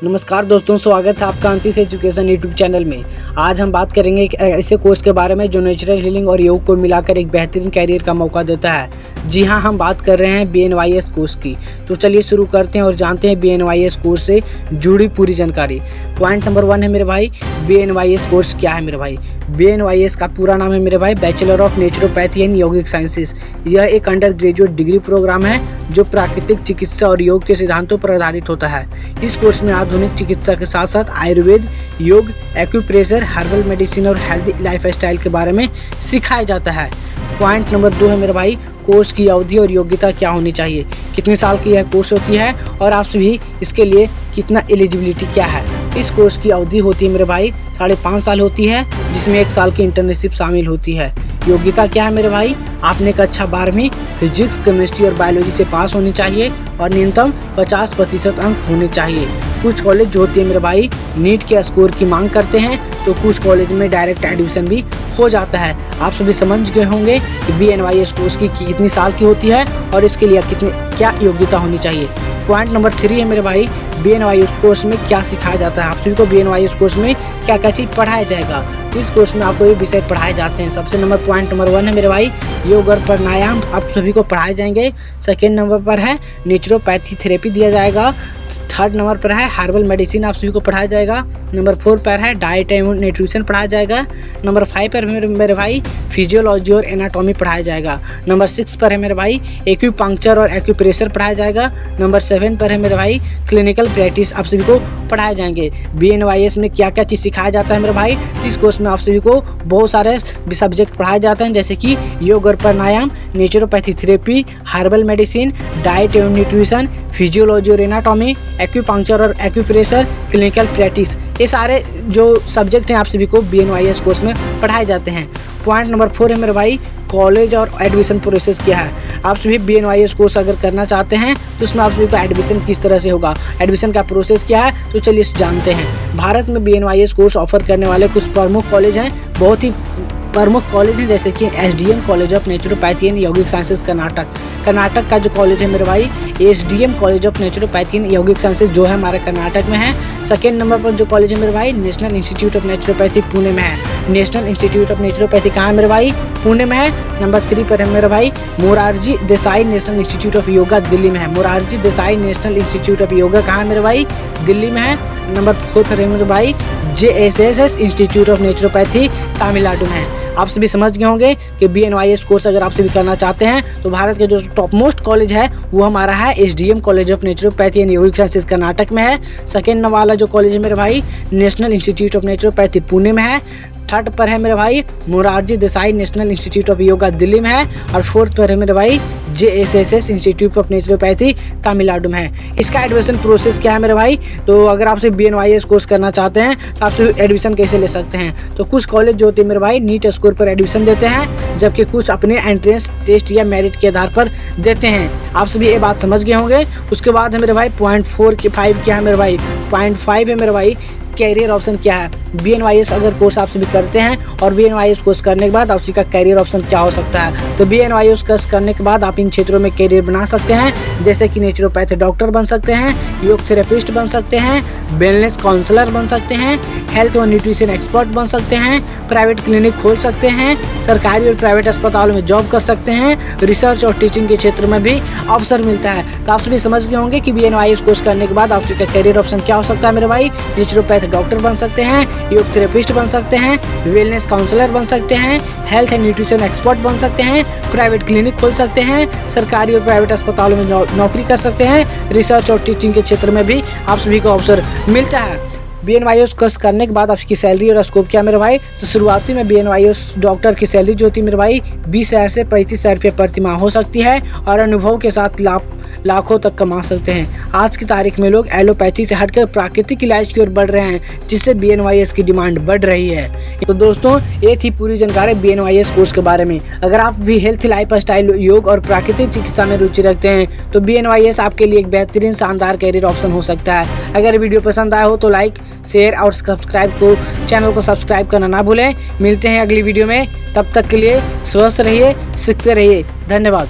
नमस्कार दोस्तों, स्वागत है आपका अंतिश एजुकेशन यूट्यूब चैनल में। आज हम बात करेंगे एक ऐसे कोर्स के बारे में जो नेचुरल हीलिंग और योग को मिलाकर एक बेहतरीन कैरियर का मौका देता है। जी हाँ, हम बात कर रहे हैं BNYS कोर्स की। तो चलिए शुरू करते हैं और जानते हैं BNYS कोर्स से जुड़ी पूरी जानकारी। पॉइंट नंबर 1 है मेरे भाई, BNYS कोर्स क्या है मेरे भाई। BNYS का पूरा नाम है मेरे भाई bachelor of naturopathy and yogic sciences. यह एक अंडर ग्रेजुएट डिग्री प्रोग्राम है जो प्राकृतिक चिकित्सा और योग के सिद्धांतों पर आधारित होता है। इस कोर्स में आधुनिक चिकित्सा के साथ साथ आयुर्वेद, योग, एक्यूप्रेशर, हर्बल मेडिसिन और हेल्दी लाइफस्टाइल के बारे में सिखाया जाता है। पॉइंट नंबर 2 है मेरे भाई, कोर्स की अवधि और योग्यता क्या होनी चाहिए। कितने साल की यह कोर्स होती है और आप सभी इसके लिए कितना एलिजिबिलिटी क्या है। इस कोर्स की अवधि होती है मेरे भाई 5.5 साल होती है, जिसमें 1 साल की इंटर्नशिप शामिल होती है। योग्यता क्या है मेरे भाई, आपने कक्षा 12वीं फिजिक्स, केमिस्ट्री और बायोलॉजी से पास होनी चाहिए और न्यूनतम 50% अंक होने चाहिए। कुछ कॉलेज जो होती है मेरे भाई नीट के स्कोर की मांग करते हैं, तो कुछ कॉलेज में डायरेक्ट एडमिशन भी हो जाता है। आप सभी समझ गए होंगे कि BNYS कोर्स की कितनी साल की होती है और इसके लिए क्या योग्यता होनी चाहिए। पॉइंट नंबर 3 है मेरे भाई, BNYS कोर्स में क्या सिखाया जाता है। आप सभी को BNYS कोर्स में क्या क्या चीज़ पढ़ाया जाएगा। इस कोर्स में आपको ये विषय पढ़ाए जाते हैं। सबसे पॉइंट नंबर 1 है मेरे भाई, योग और प्राणायाम आप सभी को पढ़ाए जाएंगे। सेकेंड नंबर पर है नेचुरोपैथी थेरेपी दिया जाएगा। थर्ड नंबर पर है हर्बल मेडिसिन आप सभी को पढ़ाया जाएगा। नंबर 4 पर है डाइट एंड न्यूट्रिशन पढ़ाया जाएगा। नंबर 5 पर मेरे भाई फिजियोलॉजी और एनाटॉमी पढ़ाया जाएगा। नंबर 6 पर है मेरे भाई एक्यूपंक्चर और एक्यूप्रेशर पढ़ाया जाएगा। नंबर 7 पर है मेरे भाई क्लिनिकल प्रैक्टिस आप सभी को पढ़ाए जाएंगे। BNYS में क्या क्या चीज़ सिखाया जाता है मेरे भाई, इस कोर्स में आप सभी को बहुत सारे सब्जेक्ट पढ़ाए जाते हैं, जैसे कि योग और प्राणायाम, naturopathy therapy, herbal medicine, diet and nutrition, physiology और एनाटॉमी, एक्यूपंक्चर और एक्यूप्रेशर, क्लिनिकल प्रैक्टिस। ये सारे जो सब्जेक्ट हैं आप सभी को BNYS कोर्स में पढ़ाए जाते हैं। पॉइंट नंबर 4 है मेरे भाई, कॉलेज और एडमिशन प्रोसेस क्या है। आप सभी BNYS कोर्स अगर करना चाहते हैं तो उसमें आप सभी का एडमिशन किस तरह से होगा, एडमिशन का प्रोसेस क्या है, तो चलिए जानते हैं। भारत में BNYS कोर्स ऑफर करने वाले कुछ प्रमुख कॉलेज हैं, बहुत ही प्रमुख कॉलेज हैं, जैसे कि SDM college of naturopathy and यौगिक साइंसेज कर्नाटक का जो कॉलेज है मेरे भाई SDM college of naturopathy and यौगिक साइंसेज जो है हमारे कर्नाटक में है। सेकेंड नंबर पर जो कॉलेज है मेरे भाई national institute of naturopathy Pune में है। नेशनल इंस्टीट्यूट ऑफ नेचुरोपैथी कहाँ है मेरे भाई, पुणे में है। नंबर 3 पर है मेरे भाई Morarji Desai national institute of yoga Delhi में है। Morarji Desai national institute of yoga कहाँ है मेरे भाई, दिल्ली में है। नंबर 4 पर है मेरे भाई JSS institute of naturopathy Tamil Nadu में है। आप सभी समझ गए होंगे कि BNYS कोर्स अगर आप सभी करना चाहते हैं तो भारत के जो टॉप मोस्ट कॉलेज है वो हमारा है SDM college of naturopathy and yogic sciences Karnataka में है। सेकेंड वाला जो कॉलेज है मेरे भाई national institute of naturopathy Pune में है। थर्ड पर है मेरे भाई Morarji Desai national institute of yoga Delhi में है। और फोर्थ पर है मेरे भाई JSS institute of naturopathy Tamil Nadu में है। इसका एडमिशन प्रोसेस क्या है मेरे भाई, तो अगर आपसे BNYS कोर्स करना चाहते हैं तो आप एडमिशन कैसे ले सकते हैं। तो कुछ कॉलेज जो होते हैं मेरे भाई नीट स्कोर पर एडमिशन देते हैं, जबकि कुछ अपने एंट्रेंस टेस्ट या मेरिट के आधार पर देते हैं। आप सभी ये बात समझ गए होंगे। उसके बाद है मेरे भाई पॉइंट 5 क्या है मेरे भाई, पॉइंट 5 है मेरे भाई कैरियर ऑप्शन क्या है। BNYS अगर कोर्स आप सभी करते हैं और BNYS कोर्स करने के बाद आप सभी का कैरियर ऑप्शन क्या हो सकता है, तो BNYS कोर्स करने के बाद आप इन क्षेत्रों में कैरियर बना सकते हैं, जैसे कि नेचुरोपैथी डॉक्टर बन सकते हैं, योग थेरेपिस्ट बन सकते हैं, वेलनेस काउंसलर बन सकते हैं, हेल्थ और न्यूट्रिशन एक्सपर्ट बन सकते हैं, प्राइवेट क्लिनिक खोल सकते हैं, सरकारी और प्राइवेट अस्पतालों में जॉब कर सकते हैं, रिसर्च और टीचिंग के क्षेत्र में भी अवसर मिलता है। तो आप सभी समझ गए होंगे कि BNYS कोर्स करने के बाद आप सभी का कैरियर ऑप्शन क्या हो सकता है मेरे भाई। नेचुरोपैथी डॉक्टर बन सकते हैं, योग थेरेपिस्ट बन सकते हैं, वेलनेस काउंसलर बन सकते हैं, हेल्थ एंड न्यूट्रिशन एक्सपर्ट बन सकते हैं, प्राइवेट क्लिनिक खोल सकते हैं, सरकारी और प्राइवेट अस्पतालों में नौकरी कर सकते हैं, रिसर्च और टीचिंग के क्षेत्र में भी आप सभी को अवसर मिलता है। BNYS कोर्स करने के बाद आपकी सैलरी और स्कोप क्या मेरे भाई, तो शुरुआती में BNYS डॉक्टर की सैलरी जो होती है मेरे भाई 20,000 से 35,000 रुपये प्रति माह हो सकती है और अनुभव के साथ लाखों तक कमा सकते हैं। आज की तारीख में लोग एलोपैथी से हटकर प्राकृतिक इलाज की ओर बढ़ रहे हैं, जिससे BNYS की डिमांड बढ़ रही है। तो दोस्तों ये थी पूरी जानकारी BNYS कोर्स के बारे में। अगर आप भी हेल्थ, लाइफस्टाइल, योग और प्राकृतिक चिकित्सा में रुचि रखते हैं तो BNYS आपके लिए एक बेहतरीन शानदार कैरियर ऑप्शन हो सकता है। अगर वीडियो पसंद आया हो तो लाइक, शेयर और चैनल को सब्सक्राइब करना ना भूलें। मिलते हैं अगली वीडियो में, तब तक के लिए स्वस्थ रहिए, सीखते रहिए। धन्यवाद।